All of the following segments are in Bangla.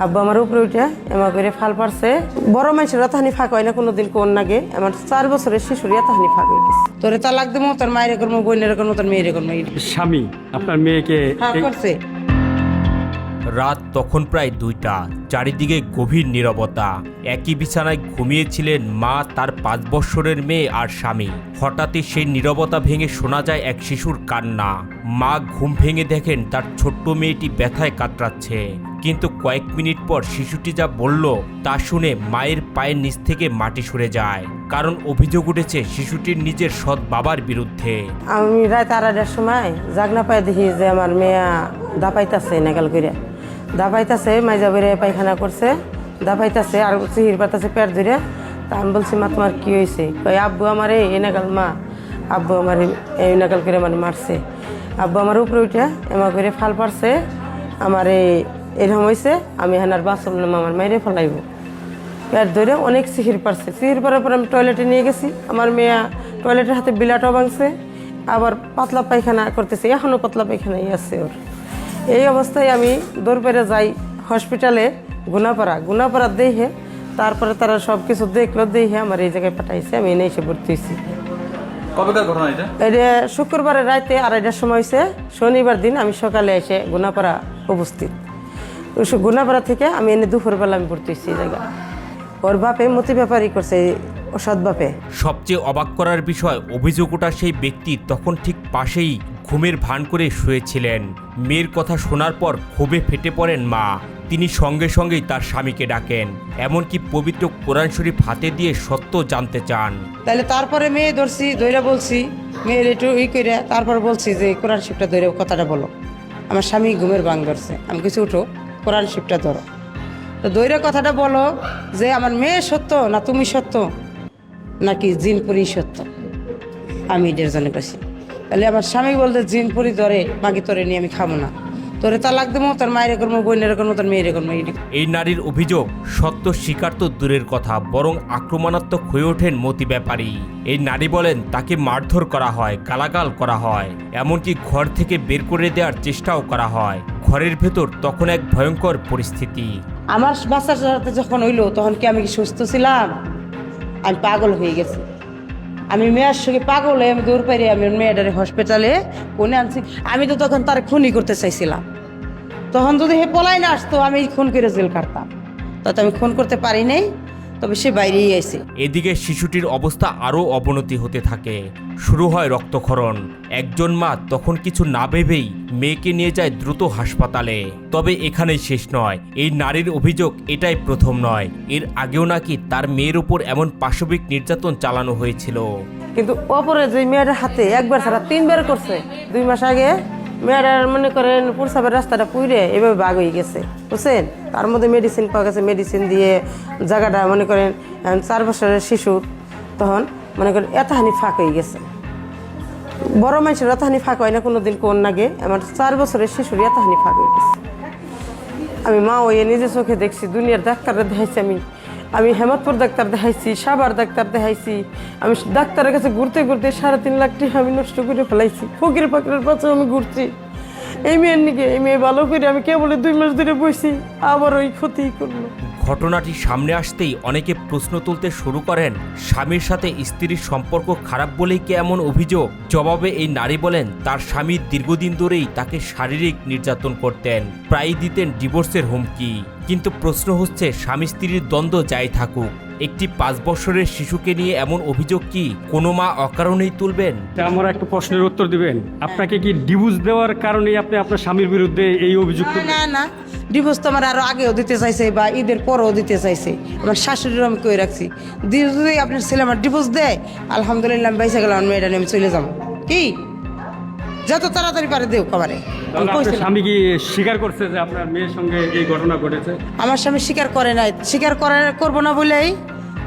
আব্বা আমার উপরে উঠে এমা করে ফাল পারছে। বড় মানুষের তাহানি ফাঁক হয় না কোনোদিন কোন নাগে, আমার 4 বছরের শিশুর তাহানি ফাঁক হয়ে গেছে। তোরে তালাক দেবো, তোর মায়ের করবো, বোনের করবো, তোর মেয়ের করবো। স্বামী আপনার মেয়েকে করছে। রাত তখন প্রায় 2টা, চারিদিকে গভীর নীরবতা। একই বিছানায় ঘুমিয়েছিলেন মা, তার 5 বৎসরের মেয়ে আর স্বামী। হঠাৎই সেই নীরবতা ভেঙে শোনা যায় এক শিশুর কান্না। মা ঘুম ভেঙে দেখেন তার ছোট্ট মেয়েটি ব্যথায় কাতরাচ্ছে, কিন্তু কয়েক মিনিট পর শিশুটি যা বলল তা শুনে মায়ের পায়ের নিচ থেকে মাটি সরে যায়। কারণ অভিযোগ উঠেছে শিশুটির নিজের সৎ বাবার বিরুদ্ধে। আমি রাত 2:30টার সময় জাগনা পায়ে দেখি যে আমার মেয়ে দাপাইতেছে, নাগাল করে দাপাইতেছে, মাইজা বেড়ে পায়খানা করছে, দাপাইতেছে আর চিহির পাতাছে পেট ধরে। তা আমি বলছি মা তোমার কী হয়েছে? কই আব্বু আমার এই নাগাল মা, আব্বু আমার এই নাগাল করে মানে মারছে। আব্বু আমার উপরে উঠে এমা করে ফাল পারছে, আমার এরকম হয়েছে, আমি হেনার বাসন আমার মেয়েরে ফেলাইব। পেট ধরে অনেক সিহির পারছে। সিহির পারার পর আমি টয়লেটে নিয়ে গেছি। আমার মেয়ে টয়লেটের হাতে বিলাটাও ভাঙছে, আবার পাতলা পায়খানা করতেছে, এখনও পাতলা পায়খানাই আছে ওর। এই অবস্থায় আমি দৌড় পেরে যাই হসপিটালে গুনাপাড়া দেখে, তারপরে তারা সব কিছু দেখলো, দেখে আমার এই জায়গায় পাঠাইছে। আমি এনে এসে ভর্তি হয়েছি। কবেকার ঘটনা এটা? এটা শুক্রবারের রাতে 2:30টার সময় হয়েছে। শনিবার দিন আমি সকালে এসে গুনাপাড়া উপস্থিত। গুনাপাড়া থেকে আমি এনে দুপুরবেলা আমি ভর্তি হয়েছি এই জায়গায়। ওর বাপে মতি ব্যাপারই করছে, সৎ বাপে। সবচেয়ে অবাক করার বিষয়, অভিযোগ ওঠা সেই ব্যক্তি তখন ঠিক পাশেই ঘুমের ভান করে শুয়েছিলেন। মেয়ের কথা শোনার পর ক্ষোভে ফেটে পড়েন মা। তিনি সঙ্গে সঙ্গেই তার স্বামীকে ডাকেন, এমনকি পবিত্র কোরআন শরীফ হাতে দিয়ে সত্য জানতে চান। তাহলে তারপরে মেয়ে ধরছি, দইরা বলছি মেয়ের একটু করে, তারপর বলছি যে কোরআন শরীফটা ধরে কথাটা বলো। আমার স্বামী ঘুমের ভাঙ ধরছে, আমি কিছু উঠো কোরআন শরীফটা ধরো। তো দইরা কথাটা বলো যে আমার মেয়ে সত্য না তুমি সত্য নাকি জিনপুরি সত্য। আমি এটার জন্য কাছি। তাহলে আমার স্বামী বলতে জিনপুরি ধরে মাগি তোরে নিয়ে আমি খাবো না, তোরে তালাক দেবো, তোর মায়ের করবো, বোনের করবো, তোর মেয়ের করবো। এই নারীর অভিযোগ, সত্য স্বীকার তো দূরের কথা, বরং আক্রমণাত্মক হয়ে ওঠেন মতি ব্যাপারী। এই নারী বলেন তাকে মারধর করা হয়, গালাগাল করা হয়, এমনকি ঘর থেকে বের করে দেওয়ার চেষ্টাও করা হয়। ঘরের ভেতর তখন এক ভয়ঙ্কর পরিস্থিতি। আমার বাচ্চার সাথে যখন হইলো তখন কি আমি কি সুস্থ ছিলাম? আমি পাগল হয়ে গেছি। আমি মেয়ের সঙ্গে পাগল হয়ে আমি দৌড় পাইরে আমি মেয়েটারে হসপিটালে কোনে আনছি। আমি তো তখন তার খুনই করতে চাইছিলাম। তখন যদি হে পলাই না আসতো আমি খুন করে জেল কাটতাম। তাতে আমি খুন করতে পারি নাই, তবে সে বাইরেই আইছে। এদিকে শিশুটির অবস্থা আরও অবনতি হতে থাকে, শুরু হয় রক্তক্ষরণ। একজন মা তখন কিছু না ভেবেই মেয়েকে নিয়ে যায় দ্রুত হাসপাতালে। তবে এখানেই শেষ নয়, এই নারীর অভিযোগ এটাই প্রথম নয়। এর আগেও নাকি তার মেয়ের উপর এমন পাশবিক নির্যাতন চালানো হয়েছিল। কিন্তু অপরে যে মেয়েটার হাতে একবার ছাড়া 3বার করছে। 2 মাস আগে মেয়েটার মনে করেন প্রসাবের রাস্তাটা পুইরে এভাবে বাঘ হয়ে গেছে, বুঝছেন? তার মধ্যে মেডিসিন পাওয়া গেছে, মেডিসিন দিয়ে জায়গাটা মনে করেন 4 বছরের শিশু, তখন মনে করেন এতহানি ফাঁক হয়ে গেছে। বড় মানুষের এতহানি ফাঁক হয় না কোনোদিন কোন নাগে, আমার 4 বছরের শিশুর এতহানি ফাঁক হয়ে গেছে। আমি মা ওই নিজে চোখে দেখছি, দুনিয়ার ডাক্তাররা দেখাইছি, আমি হেমতপুর ডাক্তার দেখাইছি, সাভার ডাক্তার দেখাইছি। আমি ডাক্তারের কাছে ঘুরতে ঘুরতে 3.5 লাখ টাকা আমি নষ্ট করে ফেলাইছি। ফকির পাকড়ের পাশে আমি ঘুরছি এই মেয়ের নিকে। এই মেয়ে ভালো করে আমি কেবল 2 মাস ধরে বসি, আবার ওই ক্ষতি করলো। ঘটনাটি সামনে আসতেই অনেকে প্রশ্ন তুলতে শুরু করেন, স্বামীর সাথে স্ত্রীর সম্পর্ক খারাপ বলেই কি এমন অভিযোগ? জবাবে এই নারী বলেন তার স্বামী দীর্ঘদিন ধরেই তাকে শারীরিক নির্যাতন করতেন, প্রায়ই দিতেন ডিভোর্সের হুমকি। কিন্তু প্রশ্ন হচ্ছে, স্বামী স্ত্রীর দ্বন্দ্ব যাই থাকুক, একটি 5 বছরের শিশুকে নিয়ে এমন অভিযোগ কি কোনো মা অকারণেই তুলবেন? আমার একটা প্রশ্নের উত্তর দিবেন। আপনাকে কি ডিভোর্স দেওয়ার কারণেই আপনি আপনার স্বামীর বিরুদ্ধে এই অভিযোগ? না, ডিভোর্স তো আমার আরো আগেও দিতে চাইছে বা ঈদের পরেও দিতে চাইছে। আমার শাশুড়ির আমি কই রাখছি, যদি আপনার ছেলে আমার ডিভোর্স দেয়, আলহামদুলিল্লাহ আমি বাইসা গেলাম, মেয়েটা নিয়ে আমি চলে যাবো। কি যত তাড়াতাড়ি পারে দেও খাবারে। স্বামী কি স্বীকার করছে যে আপনার মেয়ের সঙ্গে এই ঘটনা ঘটেছে? আমার স্বামী স্বীকার করে নাই। স্বীকার করবো না বলেই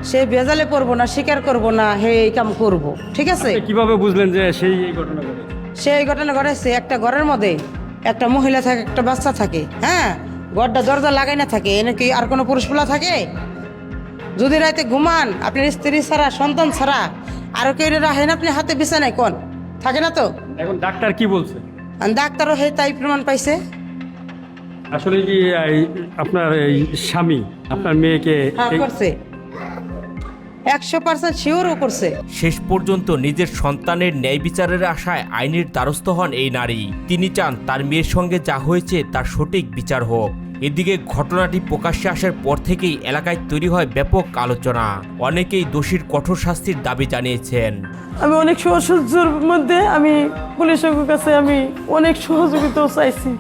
সে ভেজালে পড়বো না, স্বীকার করবো না, হে এই কাম করবো। ঠিক আছে, কিভাবে বুঝলেন যে সেই এই ঘটনা ঘটেছে? সে এই ঘটনা ঘটেছে, একটা ঘরের মধ্যে একটা মহিলা থাকে, একটা বাচ্চা থাকে। হ্যাঁ, ঘরটা দরজা লাগাই না থাকে, এনে কি আর কোনো পুরুষপোলা থাকে? যদি রাতে ঘুমান আপনার স্ত্রী ছাড়া, সন্তান ছাড়া, আরো কেউ রাখেন আপনি হাতে বিছানায়, কোন থাকে না তো? এখন ডাক্তার কি বলছে? ডাক্তারও হে তাই প্রমাণ পাইছে। আসলে কি এই আপনার এই স্বামী আপনার মেয়েকে হ্যাঁ এই- করছে, 100% শিওরও করছে। শেষ পর্যন্ত নিজের সন্তানের ন্যায় বিচারের আশায় আইনের দ্বারস্থ হন এই নারী। তিনি চান তার মেয়ের সঙ্গে যা হয়েছে তার সঠিক বিচার হোক। এদিকে ঘটনাটি প্রকাশ্যে আসার পর থেকেই এলাকায় তৈরি হয় ব্যাপক আলোচনা। অনেকেই দোষীর কঠোর শাস্তির দাবি জানিয়েছেন। আমি অনেক সহযোগের মধ্যে আমি পুলিশের কাছে আমি অনেক সহযোগিতাও চাইছি।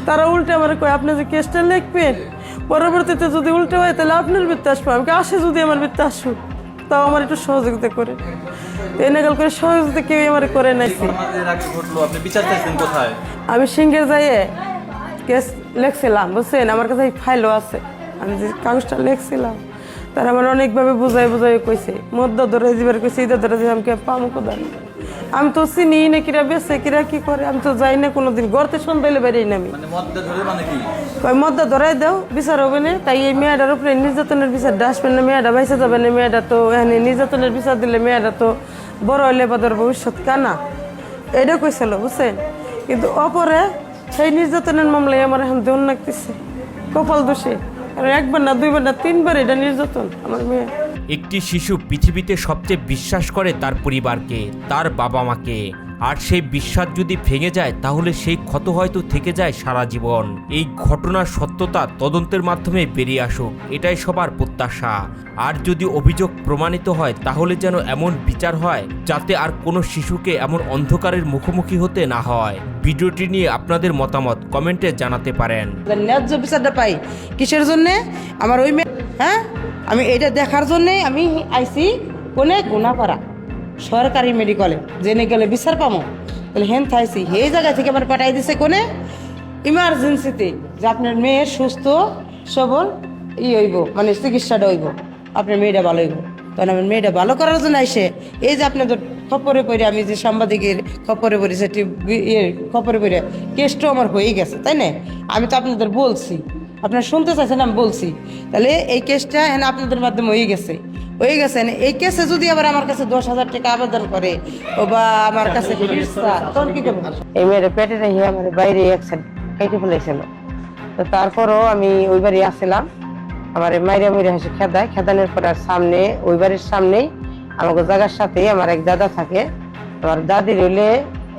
তারা উল্টে আমার কয় আপনি যে কেসটা লিখবেন, পরবর্তীতে যদি উল্টে হয় তাহলে আপনার বৃত্তে আসবো, আমাকে আসে যদি আমার বৃত্তে আসুক, তাও আমার একটু সহযোগিতা করে। তো এনাকাল করে সহযোগিতা কেউ আমার করে নাইছি। এর আগে ঘটলো, আপনি বিচার চাইছেন কোথায়? আমি সিঙ্গের যাইয়ে কেস লিখছিলাম, বুঝছেন, আমার কাছে এই ফাইলও আছে। আমি যে কাগজটা লিখছিলাম তারা আমার অনেকভাবে বুঝাই কইছে, মদ্দা ধরে দিবার কইছে, ঈদা ধরে দিয়ে আমাকে পামু কোদাল। আমি তো চিনি না কিরা বেছে কিরা কি করে, আমি তো যাই না কোনোদিন, গড়তে সন্ধ্যাইলে বেরিয়ে নামি। মানে মদ্দা ধরে মানে কি? কই মদ্দা ধরাই দাও, বিচার হবে না। তাই এই মেয়েটার উপরে নির্যাতনের বিচারটা আসবে না, মেয়েটা বাইসে যাবে না। মেয়েটা তো এখানে নির্যাতনের বিচার দিলে মেয়েটা তো বড় হইলে বাদর ভবিষ্যৎ কানা, এটা কইছিল, বুঝছেন। কিন্তু অপরে সেই নির্যাতনের মামলায় আমার এখন দেন লাগতেছে, কপাল দোষে। কারণ একবার না, দুইবার না, তিনবার এটা নির্যাতন আমার মেয়ে। একটি শিশু পৃথিবীতে সবচেয়ে বিশ্বাস করে তার পরিবারকে, তার বাবা মাকে। আর সেই বিশ্বাস যদি ভেঙে যায় তাহলে সেই ক্ষত হয়তো থেকে যায় সারা জীবন। এই ঘটনার সত্যতা তদন্তের মাধ্যমে বেরিয়ে আসুক, এটাই সবার প্রত্যাশা। আর যদি অভিযোগ প্রমাণিত হয় তাহলে যেন এমন বিচার হয় যাতে আর কোনো শিশুকে এমন অন্ধকারের মুখোমুখি হতে না হয়। ভিডিওটি নিয়ে আপনাদের মতামত কমেন্টে জানাতে পারেন। ন্যায্য বিচারটা পাই কিসের জন্যে? আমার ওই মেয়ে, হ্যাঁ, আমি এটা দেখার জন্যে আমি আইছি কোনে গুনাপাড়া সরকারি মেডিকেলে, জেনে গেলে বিচার পামো, তাহলে হেন থাইছি। এই জায়গা থেকে আমার পাঠাই দিছে কোনে ইমার্জেন্সিতে, যে আপনার মেয়ের সুস্থ সবল হইব, মানে চিকিৎসাটা হইব, আপনার মেয়েটা ভালো হইব। তখন আমার মেয়েটা ভালো করার জন্য আইসে এই যে আপনাদের খবরে পড়ে, আমি যে সাংবাদিকের খবরে পড়ি, সেটি খবরে পড়ে কেসটাও আমার হয়ে গেছে, তাই না? আমি তো আপনাদের বলছি, আপনারা শুনতে চাইছেন, আমি বলছি। তাহলে এই কেসটা হ্যাঁ আপনাদের মাধ্যমে হয়ে গেছে। এই কেসে যদি আবার আমার কাছে 10,000 টাকা আবেদন করে ও বা আমার কাছে তখন কি করবো? এই মেয়ের পেটে রেখে আমার বাইরে অ্যাক্সিডেন্ট কেটে ফেলেছিল। তো তারপরও আমি ওই বাড়ি আসছিলাম, আমার মাইরা মাইরা হেসে খেদানোর পর আর সামনে, ওই বাড়ির সামনেই আমাকে জায়গার সাথে আমার এক দাদা থাকে। আমার দাদির হইলে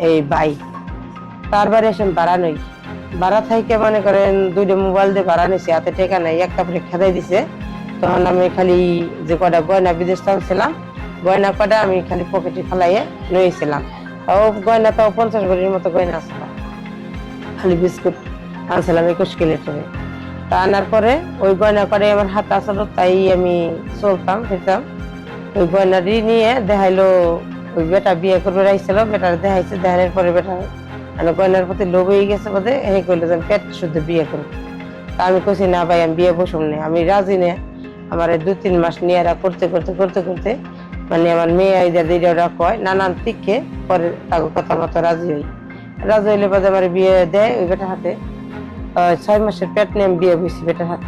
এই ভাই, তার বাড়ি এসে ভাড়া নই, ভাড়া থাইকে মনে করেন 2টা মোবাইল দিয়ে ভাড়া নিয়েছি, হাতে টেকা নাই, একটা করে খেদাই দিছে। তখন আমি খালি যে কটা গয়না বিদেশ টানছিলাম, গয়না কটা আমি খালি পকেটে ফেলাইয়ে নিয়েছিলাম। তাও গয়না, তাও 50 ভরির মতো গয়না আসলাম, খালি বিস্কুট আনছিলাম 21 কিলো টনে। তা আনার পরে ওই গয়না করে আমার হাতে আসলো, তাই আমি চলতাম ফিরতাম। ওই গয়নাটি নিয়ে দেখাইলো, ওই বেটা বিয়ে করবে রাইছিল, বেটার দেখাইছে, দেখানোর পরে বেটা মানে গয়নার প্রতি লোভ হয়ে গেছে বোধে, এই করলো যে পেট শুদ্ধ বিয়ে করবো। তা আমি কইছি না ভাই, আমি বিয়ে বসুম না, আমি রাজি না। আমার 2-3 মাস নিয়ে করতে করতে করতে করতে মানে আমার মেয়ে ওরা কয় নানান তিকে পরে তাকে কথা মতো রাজি হইলে বাদে আমার বিয়ে দেয় ওই বেটার হাতে। 6 মাসের পেট নিয়ে আমি বিয়ে বসি বেটার হাতে।